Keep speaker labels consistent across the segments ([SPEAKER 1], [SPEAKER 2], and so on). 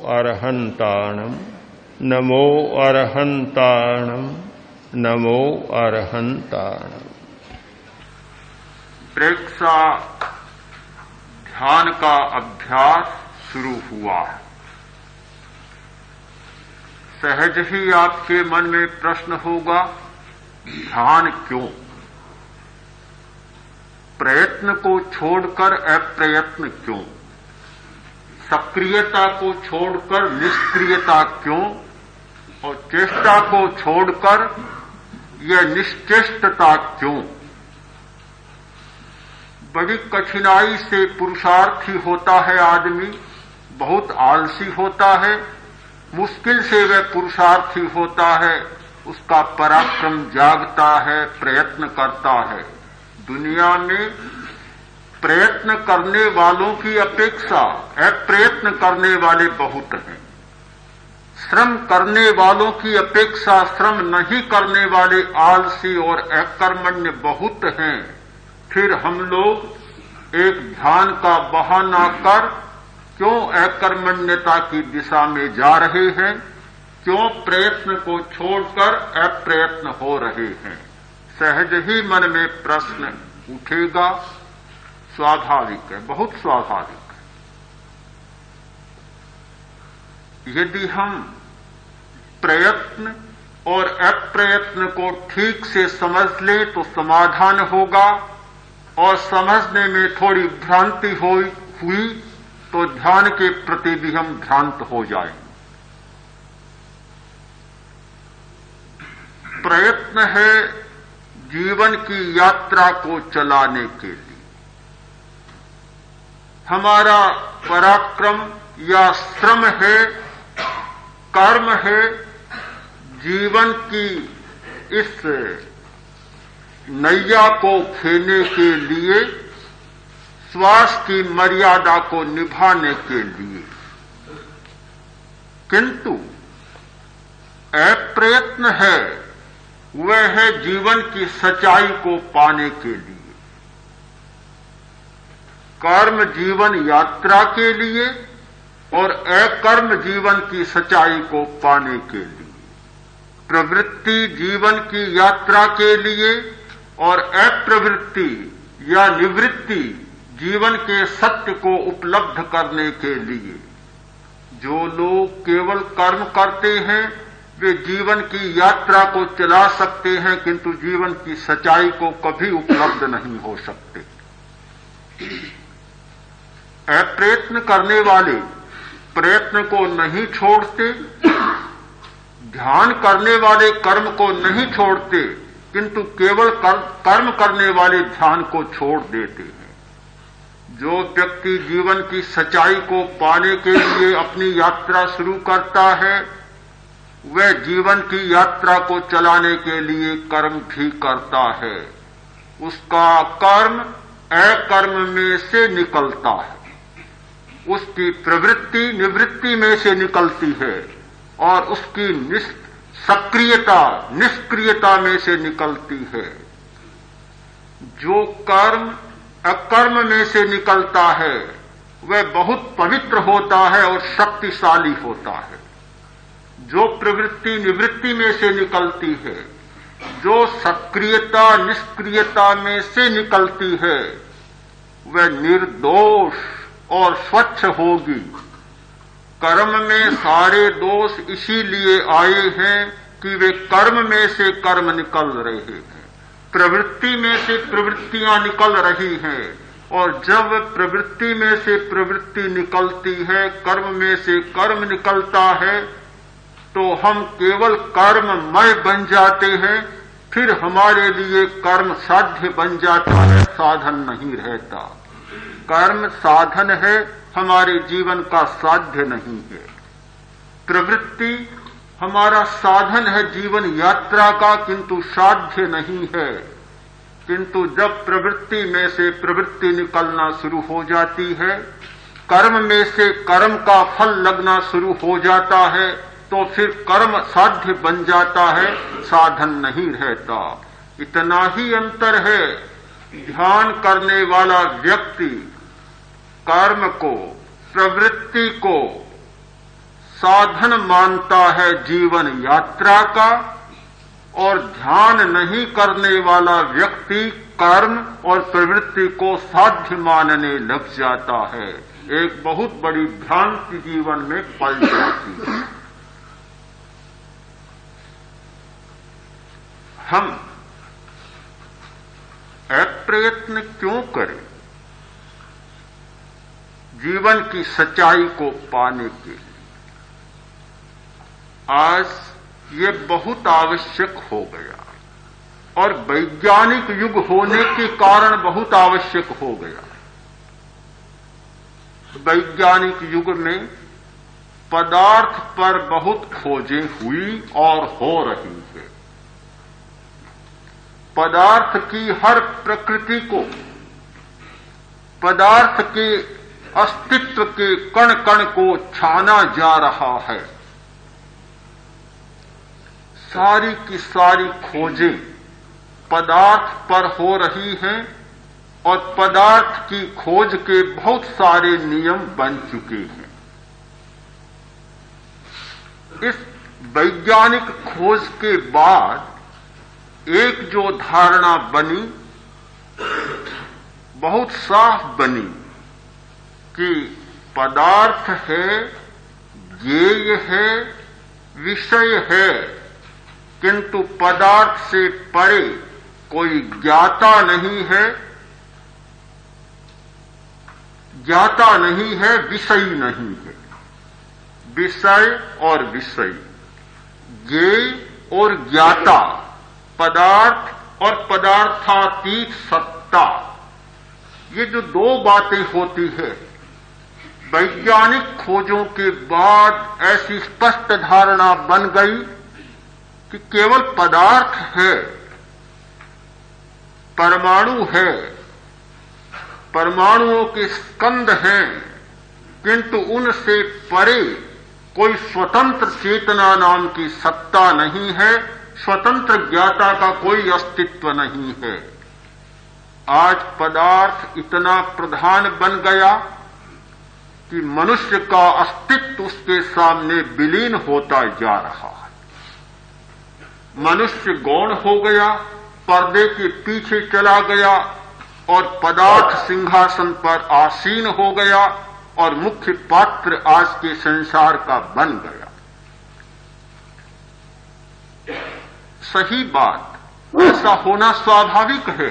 [SPEAKER 1] अरहन्ताणं नमो अरहन्ताणं नमो अरहन्ताणं।
[SPEAKER 2] प्रेक्षा ध्यान का अभ्यास शुरू हुआ है। सहज ही आपके मन में प्रश्न होगा, ध्यान क्यों? प्रयत्न को छोड़कर अप्रयत्न क्यों? सक्रियता को छोड़कर निष्क्रियता क्यों? और चेष्टा को छोड़कर यह निश्चेष्टता क्यों? बड़ी कठिनाई से पुरुषार्थी होता है आदमी, बहुत आलसी होता है, मुश्किल से वह पुरुषार्थी होता है, उसका पराक्रम जागता है, प्रयत्न करता है। दुनिया में प्रयत्न करने वालों की अपेक्षा अप्रयत्न करने वाले बहुत हैं। श्रम करने वालों की अपेक्षा श्रम नहीं करने वाले आलसी और अकर्मण्य बहुत हैं। फिर हम लोग एक ध्यान का बहाना कर क्यों अकर्मण्यता की दिशा में जा रहे हैं? क्यों प्रयत्न को छोड़कर अप्रयत्न हो रहे हैं? सहज ही मन में प्रश्न उठेगा। स्वाभाविक है, बहुत स्वाभाविक है। यदि हम प्रयत्न और अप्रयत्न को ठीक से समझ ले तो समाधान होगा, और समझने में थोड़ी भ्रांति हुई तो ध्यान के प्रति भी हम भ्रांत हो जाएंगे। प्रयत्न है जीवन की यात्रा को चलाने के लिए। हमारा पराक्रम या श्रम है, कर्म है, जीवन की इस नैया को खेने के लिए, श्वास की मर्यादा को निभाने के लिए। किंतु अप्रयत्न है, वह है जीवन की सच्चाई को पाने के लिए। कर्म जीवन यात्रा के लिए और अकर्म जीवन की सच्चाई को पाने के लिए। प्रवृत्ति जीवन की यात्रा के लिए और अप्रवृत्ति या निवृत्ति जीवन के सत्य को उपलब्ध करने के लिए। जो लोग केवल कर्म करते हैं वे जीवन की यात्रा को चला सकते हैं, किंतु जीवन की सच्चाई को कभी उपलब्ध नहीं हो सकते। अप्रयत्न करने वाले प्रयत्न को नहीं छोड़ते, ध्यान करने वाले कर्म को नहीं छोड़ते, किंतु केवल कर्म करने वाले ध्यान को छोड़ देते हैं। जो व्यक्ति जीवन की सच्चाई को पाने के लिए अपनी यात्रा शुरू करता है, वह जीवन की यात्रा को चलाने के लिए कर्म भी करता है। उसका कर्म अकर्म में से निकलता है, उसकी प्रवृत्ति निवृत्ति में से निकलती है, और उसकी सक्रियता निष्क्रियता में से निकलती है। जो कर्म अकर्म में से निकलता है वह बहुत पवित्र होता है और शक्तिशाली होता है। जो प्रवृत्ति निवृत्ति में से निकलती है, जो सक्रियता निष्क्रियता में से निकलती है, वह निर्दोष और स्वच्छ होगी। कर्म में सारे दोष इसीलिए आए हैं कि वे कर्म में से कर्म निकल रहे हैं, प्रवृत्ति में से प्रवृत्तियां निकल रही हैं, और जब प्रवृत्ति में से प्रवृत्ति निकलती है, कर्म में से कर्म निकलता है, तो हम केवल कर्ममय बन जाते हैं। फिर हमारे लिए कर्म साध्य बन जाता है, साधन नहीं रहता। कर्म साधन है, हमारे जीवन का साध्य नहीं है। प्रवृत्ति हमारा साधन है जीवन यात्रा का, किंतु साध्य नहीं है। किंतु जब प्रवृत्ति में से प्रवृत्ति निकलना शुरू हो जाती है, कर्म में से कर्म का फल लगना शुरू हो जाता है, तो फिर कर्म साध्य बन जाता है, साधन नहीं रहता। इतना ही अंतर है। ध्यान करने वाला व्यक्ति कर्म को, प्रवृत्ति को साधन मानता है जीवन यात्रा का, और ध्यान नहीं करने वाला व्यक्ति कर्म और प्रवृत्ति को साध्य मानने लग जाता है। एक बहुत बड़ी भ्रांति जीवन में पल जाती है। हम प्रयत्न क्यों करें जीवन की सच्चाई को पाने के लिए? आज ये बहुत आवश्यक हो गया, और वैज्ञानिक युग होने के कारण बहुत आवश्यक हो गया। वैज्ञानिक युग में पदार्थ पर बहुत खोजें हुई और हो रही है। पदार्थ की हर प्रकृति को, पदार्थ के अस्तित्व के कण कण को छाना जा रहा है। सारी की सारी खोजें पदार्थ पर हो रही हैं, और पदार्थ की खोज के बहुत सारे नियम बन चुके हैं। इस वैज्ञानिक खोज के बाद एक जो धारणा बनी, बहुत साफ बनी, कि पदार्थ है, ज्ञेय है, विषय है, किंतु पदार्थ से परे कोई ज्ञाता नहीं है, ज्ञाता नहीं है, विषयी नहीं है। विषय और विषयी, ज्ञेय और ज्ञाता, पदार्थ और पदार्थातीत सत्ता, ये जो दो बातें होती है, वैज्ञानिक खोजों के बाद ऐसी स्पष्ट धारणा बन गई कि केवल पदार्थ है, परमाणु है, परमाणुओं के स्कंद हैं, किंतु उनसे परे कोई स्वतंत्र चेतना नाम की सत्ता नहीं है, स्वतंत्र ज्ञाता का कोई अस्तित्व नहीं है। आज पदार्थ इतना प्रधान बन गया कि मनुष्य का अस्तित्व उसके सामने विलीन होता जा रहा है। मनुष्य गौण हो गया, पर्दे के पीछे चला गया, और पदार्थ सिंहासन पर आसीन हो गया, और मुख्य पात्र आज के संसार का बन गया। सही बात, ऐसा होना स्वाभाविक है,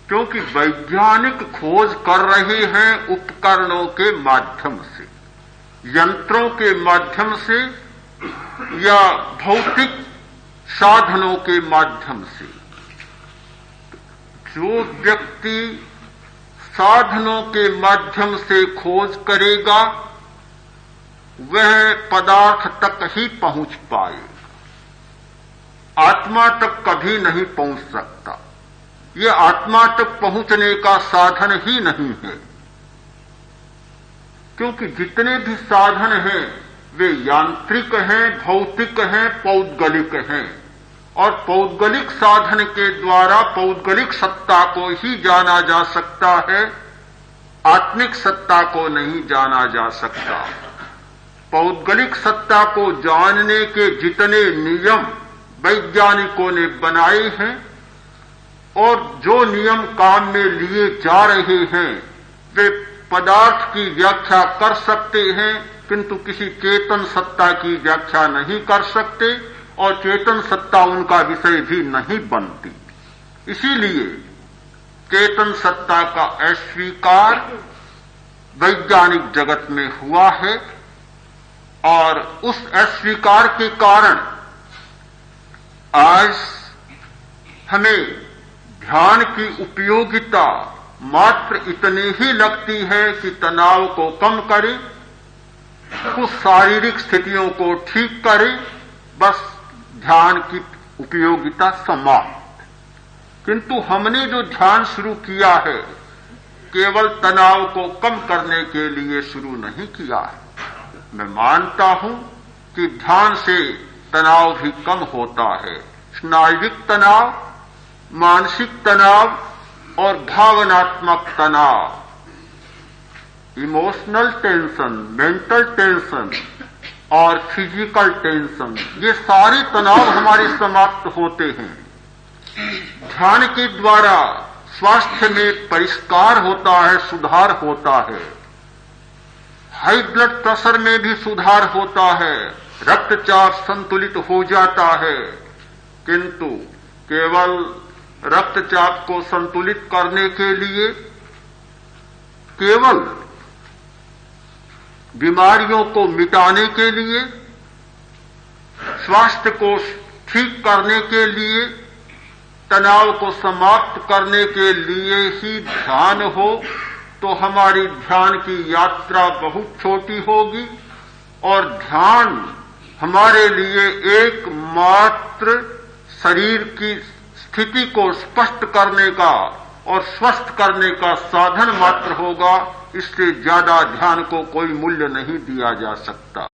[SPEAKER 2] क्योंकि वैज्ञानिक खोज कर रहे हैं उपकरणों के माध्यम से, यंत्रों के माध्यम से, या भौतिक साधनों के माध्यम से। जो व्यक्ति साधनों के माध्यम से खोज करेगा, वह पदार्थ तक ही पहुंच पाएगा, आत्मा तक कभी नहीं पहुंच सकता। ये आत्मा तक पहुंचने का साधन ही नहीं है, क्योंकि जितने भी साधन हैं वे यांत्रिक हैं, भौतिक हैं, पौद्गलिक हैं, और पौद्गलिक साधन के द्वारा पौद्गलिक सत्ता को ही जाना जा सकता है, आत्मिक सत्ता को नहीं जाना जा सकता। पौद्गलिक सत्ता को जानने के जितने नियम वैज्ञानिकों ने बनाए हैं, और जो नियम काम में लिए जा रहे हैं, वे पदार्थ की व्याख्या कर सकते हैं, किंतु किसी चेतन सत्ता की व्याख्या नहीं कर सकते, और चेतन सत्ता उनका विषय भी नहीं बनती। इसीलिए चेतन सत्ता का अस्वीकार वैज्ञानिक जगत में हुआ है, और उस अस्वीकार के कारण आज हमें ध्यान की उपयोगिता मात्र इतनी ही लगती है कि तनाव को कम करे, कुछ शारीरिक स्थितियों को ठीक करे, बस ध्यान की उपयोगिता समाप्त। किंतु हमने जो ध्यान शुरू किया है, केवल तनाव को कम करने के लिए शुरू नहीं किया है। मैं मानता हूं कि ध्यान से तनाव भी कम होता है, स्नायुविक तनाव, मानसिक तनाव और भावनात्मक तनाव, इमोशनल टेंशन, मेंटल टेंशन, और फिजिकल टेंशन, ये सारे तनाव हमारे समाप्त होते हैं। ध्यान के द्वारा स्वास्थ्य में परिष्कार होता है, सुधार होता है। हाई ब्लड प्रेशर में भी सुधार होता है, रक्तचाप संतुलित हो जाता है। किंतु केवल रक्तचाप को संतुलित करने के लिए, केवल बीमारियों को मिटाने के लिए, स्वास्थ्य को ठीक करने के लिए, तनाव को समाप्त करने के लिए ही ध्यान हो तो हमारी ध्यान की यात्रा बहुत छोटी होगी और ध्यान हमारे लिए एकमात्र शरीर की स्थिति को स्पष्ट करने का और स्वस्थ करने का साधन मात्र होगा। इससे ज्यादा ध्यान को कोई मूल्य नहीं दिया जा सकता।